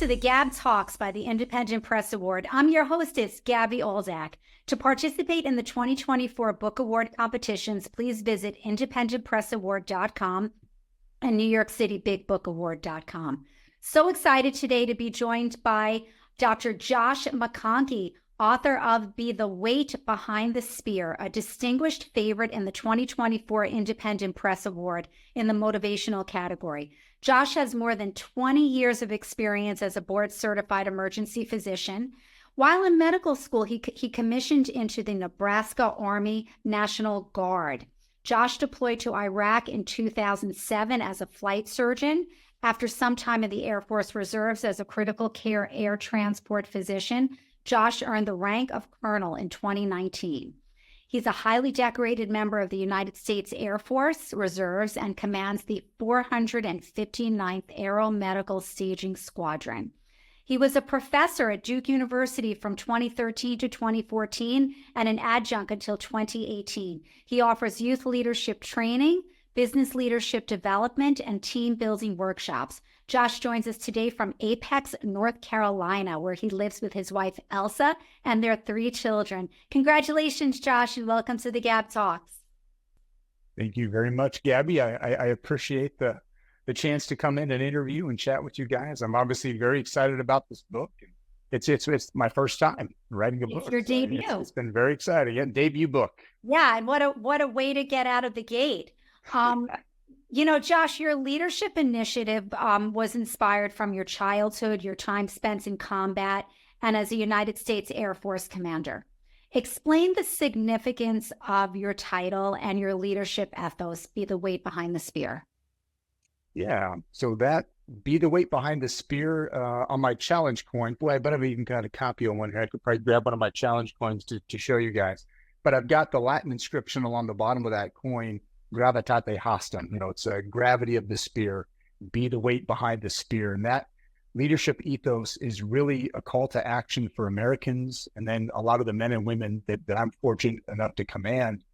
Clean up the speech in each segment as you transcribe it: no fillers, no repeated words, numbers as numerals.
to the GAB Talks by the Independent Press Award. I'm your hostess, Gabby Oldak. To participate in the 2024 Book Award competitions, please visit independentpressaward.com and NewYorkCityBigBookAward.com. So excited today to be joined by Dr. Josh McConkey, author of Be the Weight Behind the Spear, a distinguished favorite in the 2024 Independent Press Award in the motivational category. Josh has more than 20 years of experience as a board-certified emergency physician. While in medical school, he commissioned into the Nebraska Army National Guard. Josh deployed to Iraq in 2007 as a flight surgeon. After some time in the Air Force Reserves as a critical care air transport physician, Josh earned the rank of colonel in 2019. He's a highly decorated member of the United States Air Force Reserves and commands the 459th Aeromedical Staging Squadron. He was a professor at Duke University from 2013 to 2014 and an adjunct until 2018. He offers youth leadership training, business leadership development, and team building workshops. Josh joins us today from Apex, North Carolina, where he lives with his wife, Elsa, and their 3 children. Congratulations, Josh, and welcome to the GAB Talks. Thank you very much, Gabby. I appreciate the chance to come in and interview and chat with you guys. I'm obviously very excited about this book. It's my first time writing a book. It's your debut. It's been very exciting. Yeah, debut book. Yeah, and what a way to get out of the gate. You know, Josh, your leadership initiative was inspired from your childhood, your time spent in combat, and as a United States Air Force commander. Explain the significance of your title and your leadership ethos, Be the Weight Behind the Spear. Yeah, so that Be the Weight Behind the Spear on my challenge coin. Boy, I bet I've even got a copy on one here. I could probably grab one of my challenge coins to show you guys. But I've got the Latin inscription along the bottom of that coin, Gravitate Hastem. You know, it's a gravity of the spear, be the weight behind the spear. And that leadership ethos is really a call to action for Americans. And then a lot of the men and women that I'm fortunate enough to command,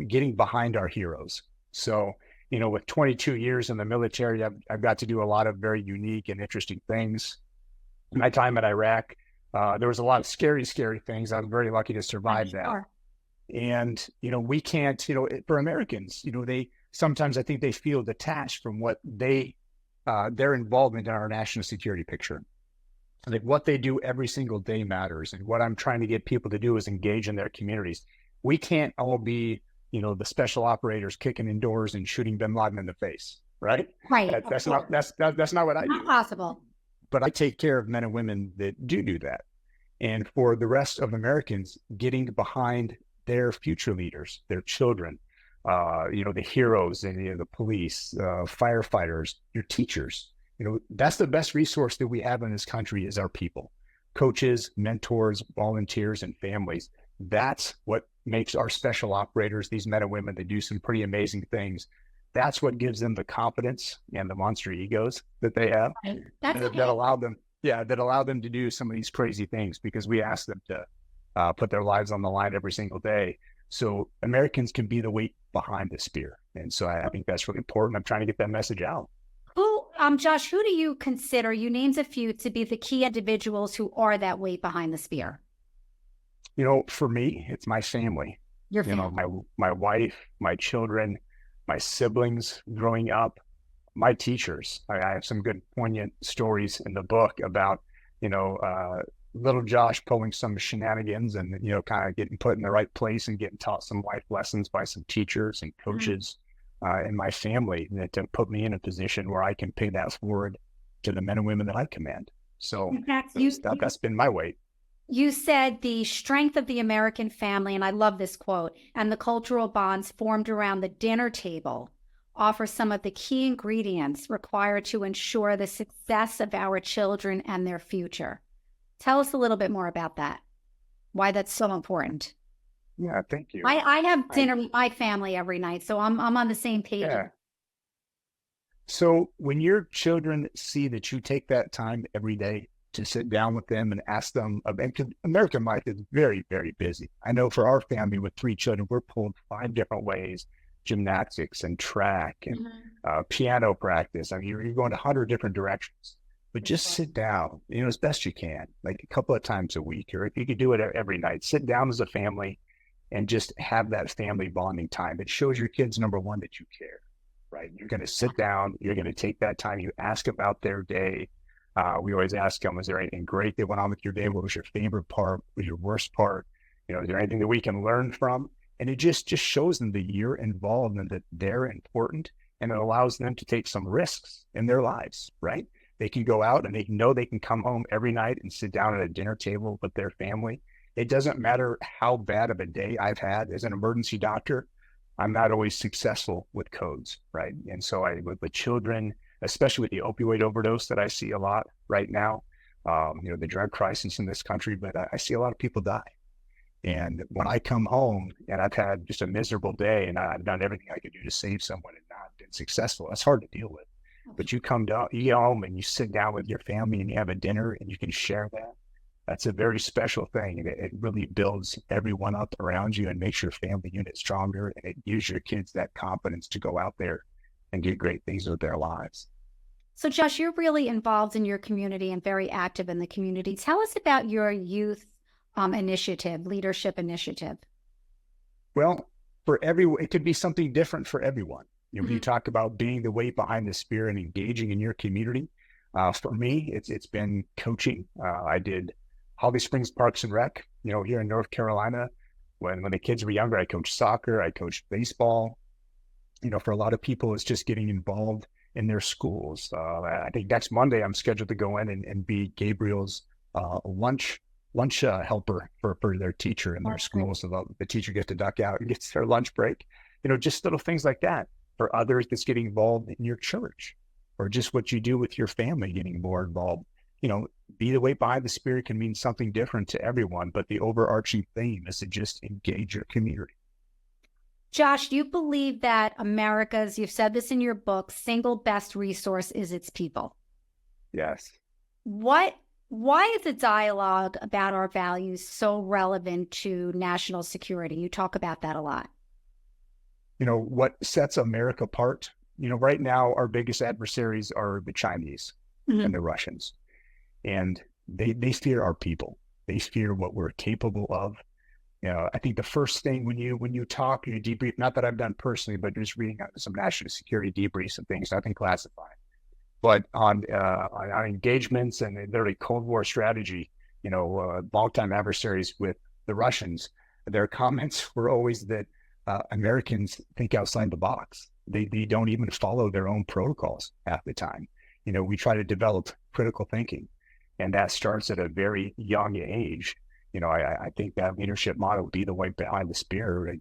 getting behind our heroes. So, you know, with 22 years in the military, I've got to do a lot of very unique and interesting things. In my time at Iraq, there was a lot of scary things. I was very lucky to survive that. And, you know, we can't, you know, for Americans, you know, sometimes I think they feel detached from what their involvement in our national security picture. I think what they do every single day matters. And what I'm trying to get people to do is engage in their communities. We can't all be, you know, the special operators kicking in doors and shooting bin Laden in the face, right? Right. That's not what I do. Not possible. But I take care of men and women that do that. And for the rest of Americans, getting behind their future leaders, their children, you know, the heroes and the police, firefighters, your teachers, you know, that's the best resource that we have in this country is our people, coaches, mentors, volunteers, and families. That's what makes our special operators, these men and women that do some pretty amazing things. That's what gives them the confidence and the monster egos that they have that allow them to do some of these crazy things, because we ask them to put their lives on the line every single day. So Americans can be the weight behind the spear. And so I think that's really important. I'm trying to get that message out. Josh, who do you consider, you named a few, to be the key individuals who are that weight behind the spear? You know, for me, it's my family. Your family. You know, my wife, my children, my siblings growing up, my teachers. I have some good poignant stories in the book about, you know, little Josh pulling some shenanigans and, you know, kind of getting put in the right place and getting taught some life lessons by some teachers and coaches in my family that put me in a position where I can pay that forward to the men and women that I command. So that's been my weight. You said the strength of the American family, and I love this quote, and the cultural bonds formed around the dinner table offer some of the key ingredients required to ensure the success of our children and their future. Tell us a little bit more about that, why that's so important. Yeah, thank you. I have dinner with my family every night, so I'm on the same page. Yeah. So when your children see that you take that time every day to sit down with them and ask them, because American life is very, very busy. I know for our family with 3 children, we're pulled 5 different ways: gymnastics and track and piano practice. I mean, you're going 100 different directions. but just sit down, as best you can, like a couple of times a week, or if you could do it every night, sit down as a family and just have that family bonding time. It shows your kids, number one, that you care, right? You're going to sit down, you're going to take that time, you ask about their day. We always ask them, was there anything great that went on with your day? What was your favorite part? What was your worst part? Is there anything that we can learn from? And it just shows them that you're involved and that they're important, and it allows them to take some risks in their lives, right? They can go out and they know they can come home every night and sit down at a dinner table with their family. It doesn't matter how bad of a day I've had as an emergency doctor. I'm not always successful with codes, right? And so with children, especially with the opioid overdose that I see a lot right now, the drug crisis in this country, but I see a lot of people die. And when I come home and I've had just a miserable day and I've done everything I could do to save someone and not been successful, that's hard to deal with. But you get home and you sit down with your family and you have a dinner and you can share that. That's a very special thing. And it really builds everyone up around you and makes your family unit stronger. And it gives your kids that confidence to go out there and do great things with their lives. So Josh, you're really involved in your community and very active in the community. Tell us about your youth leadership initiative. Well, it could be something different for everyone. When you talk about being the weight behind the spear and engaging in your community, for me, it's been coaching. I did Holly Springs Parks and Rec, here in North Carolina. When the kids were younger, I coached soccer, I coached baseball. For a lot of people, it's just getting involved in their schools. I think next Monday, I'm scheduled to go in and be Gabriel's lunch helper for their teacher in their school. So the teacher gets to duck out and gets their lunch break. Just little things like that. For others, that's getting involved in your church, or just what you do with your family, getting more involved. Be the weight behind the spirit can mean something different to everyone, but the overarching theme is to just engage your community. Josh, you believe that America's, you've said this in your book, single best resource is its people. Yes. Why is a dialogue about our values so relevant to national security? You talk about that a lot. What sets America apart, right now, our biggest adversaries are the Chinese and the Russians. And they fear our people. They fear what we're capable of. I think the first thing when you talk, you debrief, not that I've done personally, but just reading some national security debriefs and things, nothing classified. But on engagements and literally Cold War strategy, longtime adversaries with the Russians, their comments were always that Americans think outside the box. They don't even follow their own protocols half the time. We try to develop critical thinking, and that starts at a very young age. I think that leadership model, be the weight behind the spear,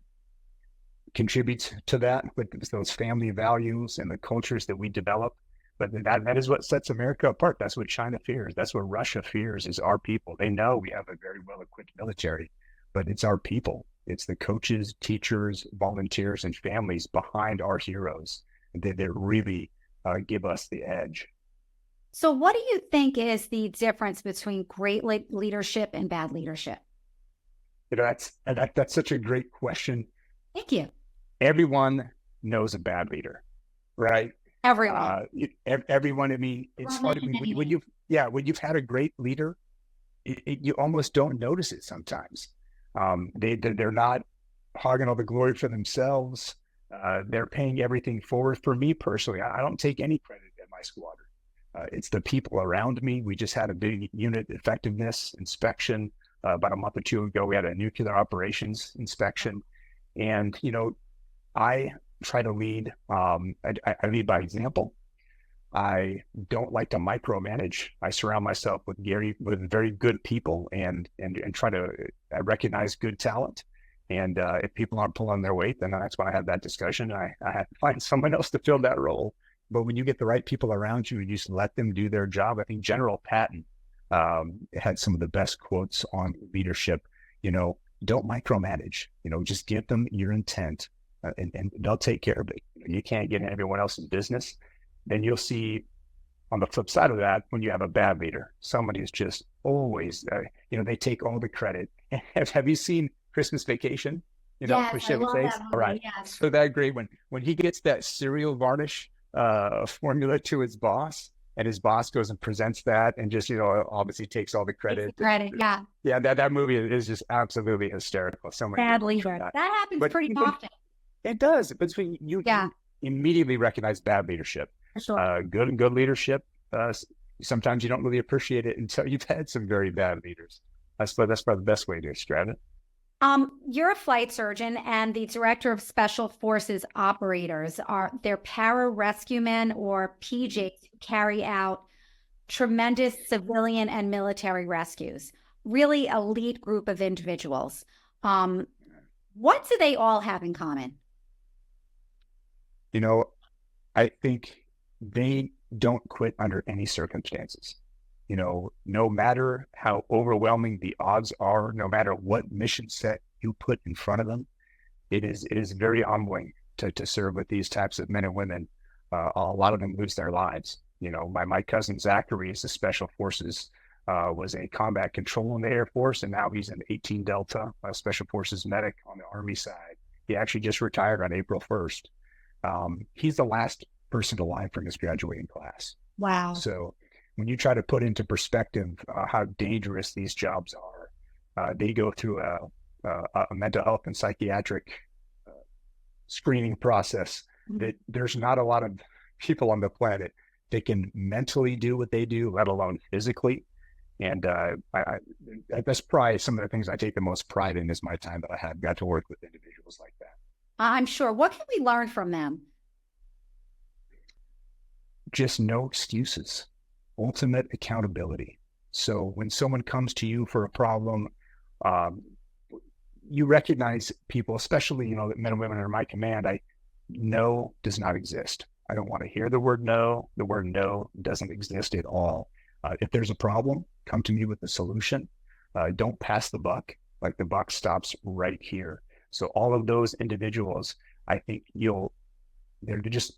contributes to that with those family values and the cultures that we develop. But that is what sets America apart. That's what China fears. That's what Russia fears, is our people. They know we have a very well-equipped military, but it's our people. It's the coaches, teachers, volunteers, and families behind our heroes that really give us the edge. So what do you think is the difference between great leadership and bad leadership? That's such a great question. Thank you. Everyone knows a bad leader, right? Everyone. Everyone. I mean, it's hard. When you've had a great leader, you almost don't notice it sometimes. They're not hogging all the glory for themselves. They're paying everything forward. For me personally, I don't take any credit at my squadron. It's the people around me. We just had a big unit effectiveness inspection about a month or two ago. We had a nuclear operations inspection, and I try to lead. I lead by example. I don't like to micromanage. I surround myself with very good people and try to recognize good talent. And if people aren't pulling their weight, then that's when I have that discussion. I have to find someone else to fill that role. But when you get the right people around you and you just let them do their job, I think General Patton had some of the best quotes on leadership. Don't micromanage. Just give them your intent, and they'll take care of it. You can't get in everyone else's business. Then you'll see on the flip side of that, when you have a bad leader, somebody who's just always, they take all the credit. Have you seen Christmas Vacation? Yes, I love that movie. All right. Yes. So that great when he gets that cereal varnish formula to his boss, and his boss goes and presents that and just, obviously takes all the credit. Yeah. Yeah, that movie is just absolutely hysterical. So many Bad good ones leader. from That happens pretty often. It does, but you immediately recognize bad leadership. Sure. Good leadership. Sometimes you don't really appreciate it until you've had some very bad leaders. That's probably the best way to describe it. You're a flight surgeon and the director of Special Forces operators. They're para-rescue men or PJs who carry out tremendous civilian and military rescues. Really elite group of individuals. What do they all have in common? I think they don't quit under any circumstances. No matter how overwhelming the odds are, no matter what mission set you put in front of them, it is very humbling to serve with these types of men and women. A lot of them lose their lives. My cousin Zachary is the Special Forces, was a combat control in the Air Force, and now he's an 18 Delta Special Forces medic on the Army side. He actually just retired on April 1st. He's the last person alive from his graduating class. Wow. So when you try to put into perspective how dangerous these jobs are, they go through a mental health and psychiatric screening process that there's not a lot of people on the planet that can mentally do what they do, let alone physically. And that's probably some of the things I take the most pride in is my time that I have got to work with individuals like that. I'm sure. What can we learn from them? Just no excuses. Ultimate accountability. So when someone comes to you for a problem, you recognize people, especially, the men and women under my command. No does not exist. I don't want to hear the word no. The word no doesn't exist at all. If there's a problem, come to me with a solution. Don't pass the buck. Like, the buck stops right here. So all of those individuals, I think they're just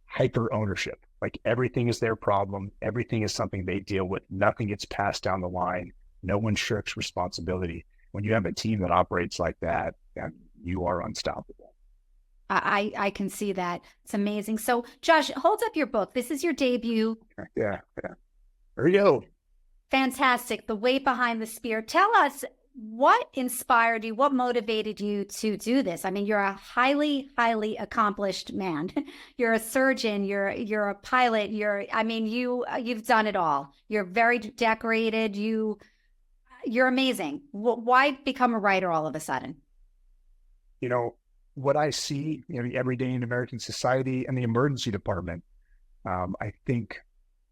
hyper ownership. Like, everything is their problem. Everything is something they deal with. Nothing gets passed down the line. No one shirks responsibility. When you have a team that operates like that, you are unstoppable. I can see that. It's amazing. So, Josh, hold up your book. This is your debut. Yeah. There you go. Fantastic. The Weight Behind the Spear. Tell us, what inspired you? What motivated you to do this? I mean, you're a highly, highly accomplished man. You're a surgeon. You're a pilot. You've done it all. You're very decorated. You're amazing. Why become a writer all of a sudden? What I see, every day in American society and the emergency department, I think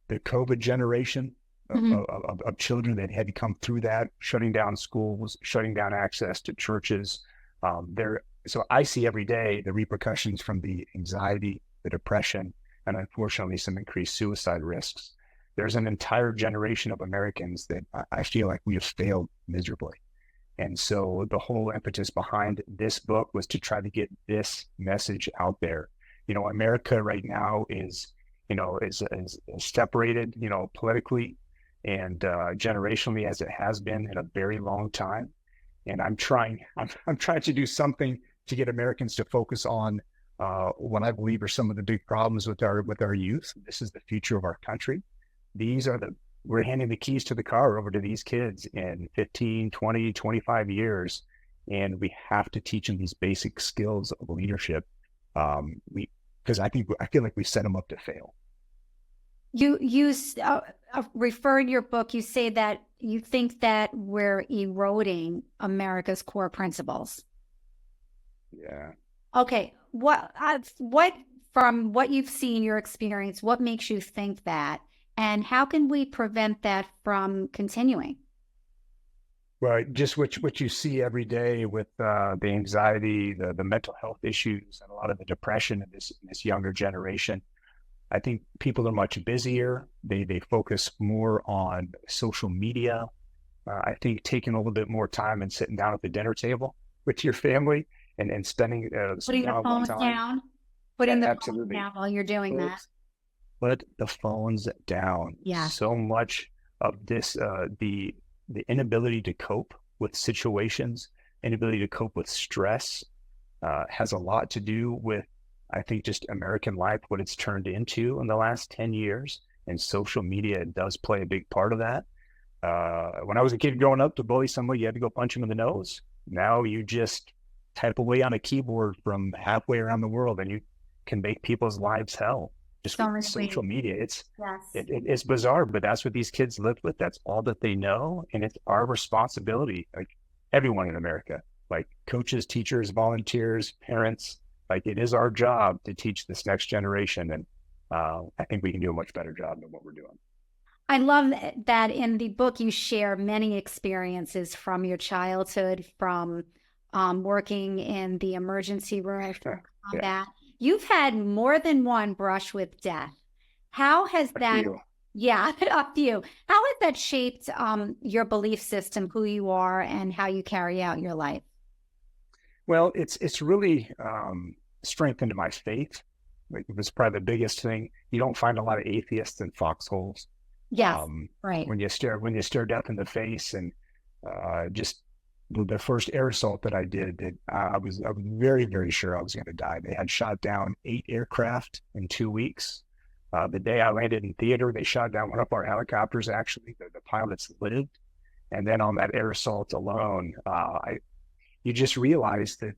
the COVID generation of children that had to come through that, shutting down schools, shutting down access to churches. So I see every day the repercussions from the anxiety, the depression, and unfortunately some increased suicide risks. There's an entire generation of Americans that I feel like we have failed miserably. And so the whole impetus behind this book was to try to get this message out there. America right now is separated, politically and generationally as it has been in a very long time. And I'm trying to do something to get Americans to focus on what I believe are some of the big problems with our youth. This is the future of our country. We're handing the keys to the car over to these kids in 15, 20, 25 years. And we have to teach them these basic skills of leadership. Because I feel like we set them up to fail. You refer in your book, you say that you think that we're eroding America's core principles. Yeah. Okay. What from what you've seen, your experience, what makes you think that? And how can we prevent that from continuing? Well, just what you see every day with the anxiety, the mental health issues, and a lot of the depression in this younger generation. I think people are much busier. They focus more on social media. I think taking a little bit more time and sitting down at the dinner table with your family and spending putting the phones down, putting the phone down while you're doing that. Put the phones down. Yeah. So much of this, the inability to cope with situations, inability to cope with stress, has a lot to do with I think just American life, what it's turned into in the last 10 years, and social media does play a big part of that. When I was a kid growing up, to bully somebody, you had to go punch him in the nose. Now you just type away on a keyboard from halfway around the world and you can make people's lives hell. Just So with many social ways. media. Yes. It's bizarre, but that's what these kids live with. That's all that they know. And it's our responsibility, like everyone in America, like coaches, teachers, volunteers, parents, like it is our job to teach this next generation. And I think we can do a much better job than what we're doing. I love that in the book you share many experiences from your childhood, from working in the emergency room for combat. Yeah. You've had more than one brush with death. How has that, yeah, a few. How has that shaped your belief system, who you are, and how you carry out your life? Well, it's really strengthened my faith. Like, it was probably the biggest thing. You don't find a lot of atheists in foxholes. Yes, right. When you stare death in the face, and just the first air assault that I did, I was very, very sure I was going to die. They had shot down 8 aircraft in 2 weeks. The day I landed in theater, they shot down one of our helicopters. Actually, the pilots lived, and then on that air assault alone, you just realize that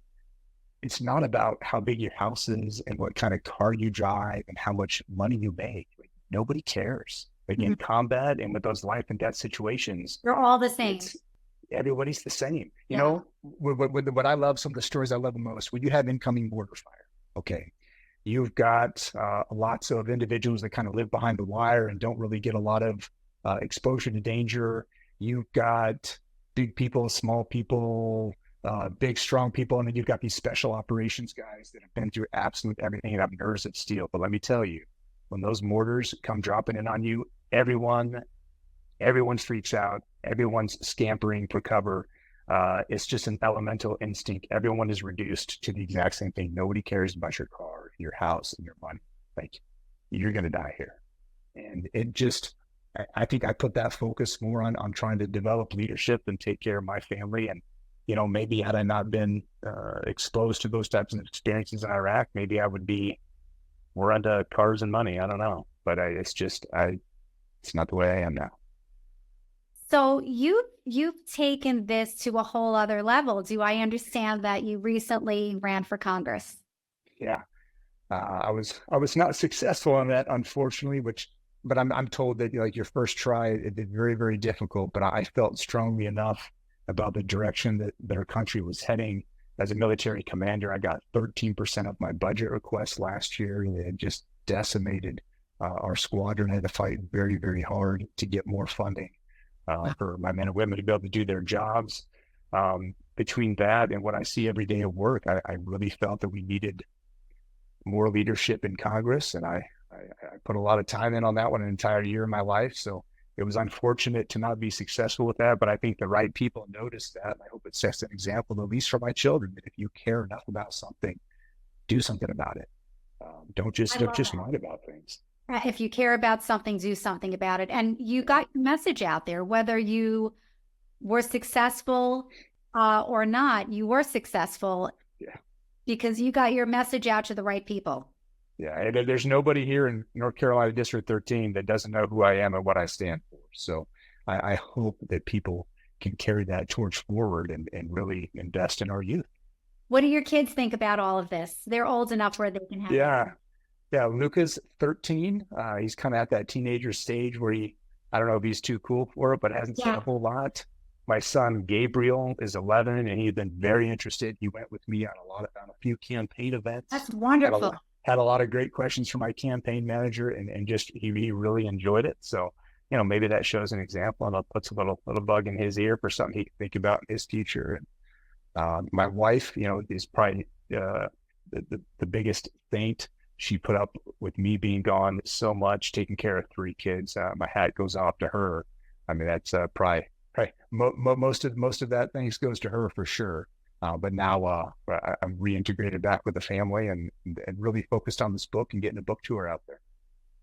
it's not about how big your house is and what kind of car you drive and how much money you make. Like, nobody cares. Like, in combat and with those life and death situations, You're all the same. Everybody's the same. You know, what I love, some of the stories I love the most, when you have incoming mortar fire, okay, you've got lots of individuals that kind of live behind the wire and don't really get a lot of exposure to danger. You've got big people, small people, big, strong people. And then you've got these special operations guys that have been through absolute everything and have nerves of steel. But let me tell you, when those mortars come dropping in on you, everyone freaks out. Everyone's scampering for cover. It's just an elemental instinct. Everyone is reduced to the exact same thing. Nobody cares about your car, your house, and your money. Like, you're going to die here. And it just, I think I put that focus more on trying to develop leadership and take care of my family. And, you know, maybe had I not been exposed to those types of experiences in Iraq, maybe I would be more into cars and money. I don't know. But it's not the way I am now. So you've taken this to a whole other level. Do I understand that you recently ran for Congress? Yeah, I was not successful on that, unfortunately. But I'm told that, like, your first try, it did very, very difficult. But I felt strongly enough about the direction that our country was heading. As a military commander, I got 13% of my budget requests last year. It had just decimated our squadron. I had to fight very, very hard to get more funding for my men and women to be able to do their jobs. Between that and what I see every day at work, I really felt that we needed more leadership in Congress. And I put a lot of time in on that one, an entire year of my life. So it was unfortunate to not be successful with that, but I think the right people noticed that. And I hope it sets an example, at least for my children, that if you care enough about something, do something about it. Don't just mind about things. If you care about something, do something about it. And you got your message out there, whether you were successful or not, you were successful because you got your message out to the right people. Yeah, and there's nobody here in North Carolina District 13 that doesn't know who I am and what I stand for. So I hope that people can carry that torch forward and really invest in our youth. What do your kids think about all of this? They're old enough where they can have Yeah, Luca's 13. He's kind of at that teenager stage where I don't know if he's too cool for it, but hasn't seen a whole lot. My son Gabriel is 11, and he's been very interested. He went with me on a few campaign events. That's wonderful. Had a lot of great questions from my campaign manager, and just he really enjoyed it. So, you know, maybe that shows an example, and I'll put a little bug in his ear for something he can think about in his future. And my wife, you know, is probably the biggest saint. She put up with me being gone so much, taking care of 3 kids. My hat goes off to her. I mean, that's probably most of that thanks goes to her for sure. But now I'm reintegrated back with the family and really focused on this book and getting a book tour out there.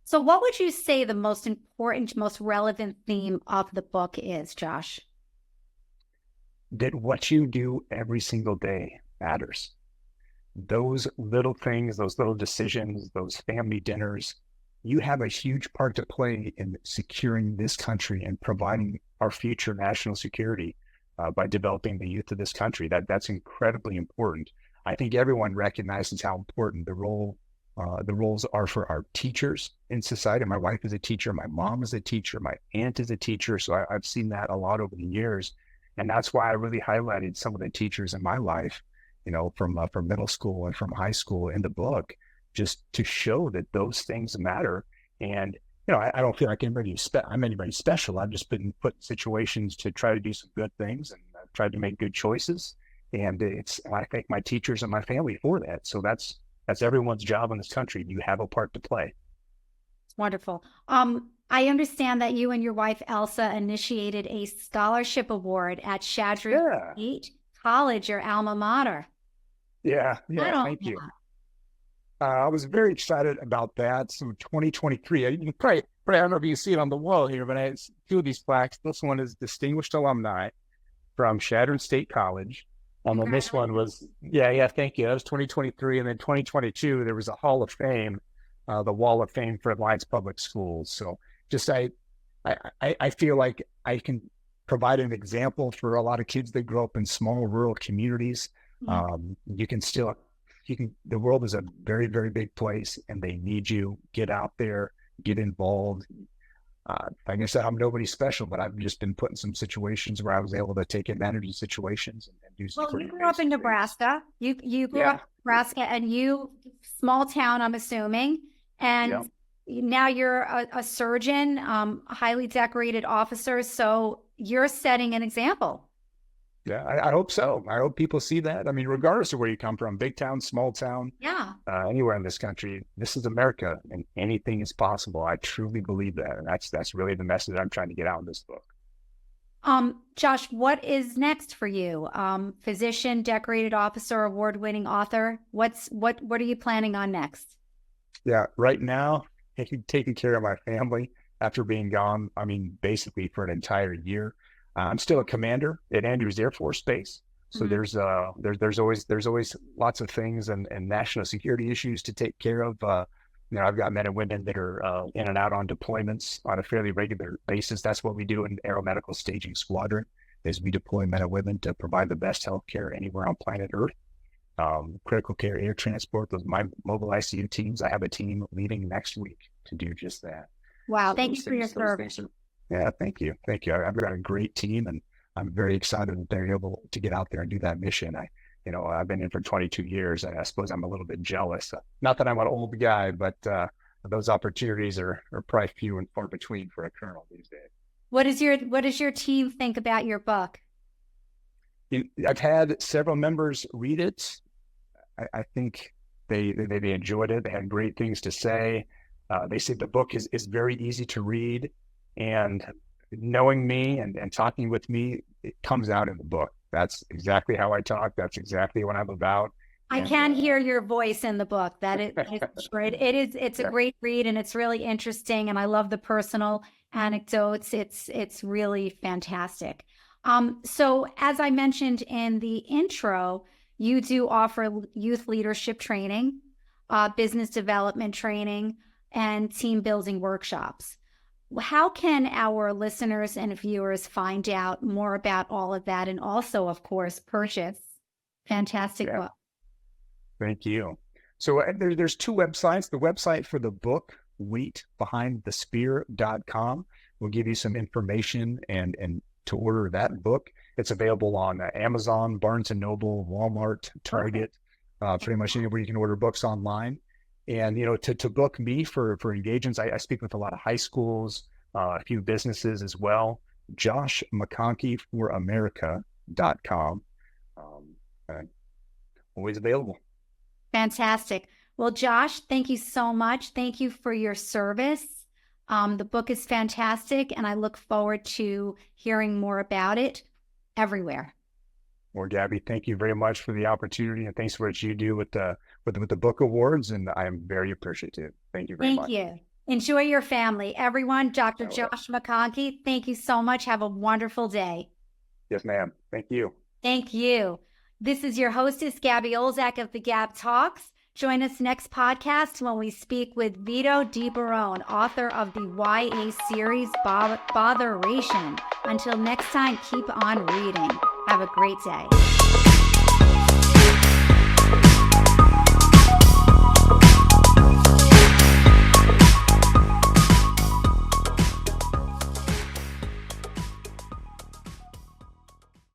So what would you say the most important, most relevant theme of the book is, Josh? That what you do every single day matters. those little things, those little decisions, those family dinners, you have a huge part to play in securing this country and providing our future national security by developing the youth of this country. That's incredibly important. I think everyone recognizes how important the roles are for our teachers in society. My wife is a teacher. My mom is a teacher. My aunt is a teacher. So I've seen that a lot over the years. And that's why I really highlighted some of the teachers in my life, from middle school and from high school in the book, just to show that those things matter. And, I don't feel like I'm anybody special. I've just been put in situations to try to do some good things, and I've tried to make good choices. And I thank my teachers and my family for that. So that's everyone's job in this country. You have a part to play. It's wonderful. I understand that you and your wife, Elsa, initiated a scholarship award at Shadron State College, your alma mater. Yeah, thank you. I was very excited about that. So 2023, you probably, I don't know if you can see it on the wall here, but I have two of these plaques. This one is Distinguished Alumni from Shadron State College. And then this one was, thank you. That was 2023. And then 2022, there was a Hall of Fame, the Wall of Fame for Alliance Public Schools. So just, I feel like I can provide an example for a lot of kids that grow up in small rural communities. The world is a very, very big place, and they need you. Get out there, get involved. Like I said, I'm nobody special, but I've just been put in some situations where I was able to take advantage of situations and do some. Well, you grew up in Nebraska. You grew up in Nebraska, and small town, I'm assuming, and now you're a surgeon, a highly decorated officer. So you're setting an example. Yeah, I hope so. I hope people see that. I mean, regardless of where you come from, big town, small town, anywhere in this country, this is America, and anything is possible. I truly believe that, and that's really the message I'm trying to get out in this book. Josh, what is next for you? Physician, decorated officer, award-winning author. What are you planning on next? Yeah, right now, taking care of my family after being gone. I mean, basically for an entire year. I'm still a commander at Andrews Air Force Base. So there's always lots of things and national security issues to take care of. I've got men and women that are in and out on deployments on a fairly regular basis. That's what we do in Aeromedical Staging Squadron, is we deploy men and women to provide the best health care anywhere on planet Earth. Critical care air transport, those my mobile ICU teams. I have a team leaving next week to do just that. Wow. So thank you for your service. Yeah, thank you. I've got a great team, and I'm very excited that they're able to get out there and do that mission. I've been in for 22 years, and I suppose I'm a little bit jealous. Not that I'm an old guy, but those opportunities are probably few and far between for a colonel these days. What does your team think about your book? I've had several members read it. I think they enjoyed it. They had great things to say. They say the book is very easy to read. And knowing me and talking with me, it comes out in the book. That's exactly how I talk. That's exactly what I'm about. I can hear your voice in the book. It's a great read, and it's really interesting. And I love the personal anecdotes. It's really fantastic. So as I mentioned in the intro, you do offer youth leadership training, business development training, and team building workshops. How can our listeners and viewers find out more about all of that, and also, of course, purchase fantastic book? Thank you. So there's two websites. The website for the book, waitbehindthespear.com, will give you some information and to order that book. It's available on Amazon, Barnes & Noble, Walmart, Target, pretty much anywhere you can order books online. And, to book me for engagements, I speak with a lot of high schools, a few businesses as well. Josh McConkey for America.com. Always available. Fantastic. Well, Josh, thank you so much. Thank you for your service. The book is fantastic, and I look forward to hearing more about it everywhere. Well, Gabby, thank you very much for the opportunity, and thanks for what you do with the book awards, and I am very appreciative. Thank you very much. Thank you. Enjoy your family. Everyone, Dr. Josh McConkey, thank you so much. Have a wonderful day. Yes, ma'am. Thank you. Thank you. This is your hostess, Gabby Olzak of the GAB Talks. Join us next podcast when we speak with Vito Di Barone, author of the YA series Botheration. Until next time, keep on reading. Have a great day.